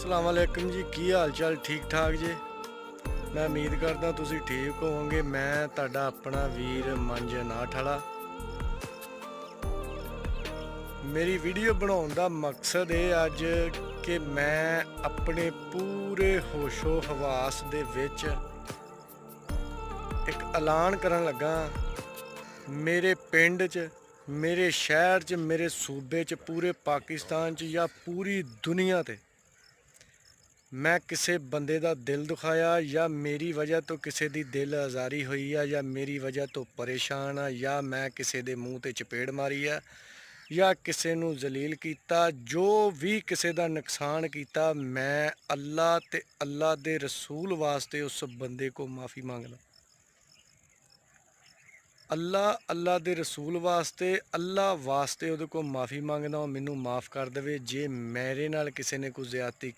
अस्सलाम वालेकुम जी, की हाल चाल ठीक ठाक जी। मैं उम्मीद करदा तुसी ठीक होवोगे। मैं तुहाडा अपना वीर मंजनाठ वाला। मेरी वीडियो बनाउण दा मकसद ये अज कि मैं अपने पूरे होशो हवास दे विच एक ऐलान करन लगा। मेरे पिंड च, मेरे शहर च, मेरे सूबे च, पूरे पाकिस्तान च या पूरी दुनिया ते मैं किसी बंदे का दिल दुखाया या मेरी वजह तो किसी की दिल आज़ारी हुई है या मेरी वजह तो परेशान आ या मैं किसी के मूँह ते चपेड़ मारी है या किसी नू जलील किया, जो भी किसी का नुकसान किया, मैं अल्लाह ते अल्लाह दे रसूल वास्ते उस बंदे को माफ़ी मांगना। अल्लाह दे रसूल वास्ते, अल्लाह वास्ते उहदे को माफ़ी मांगना, मैनू माफ़ कर देवे। जे मेरे नाल किसी ने कोई ज़्यादती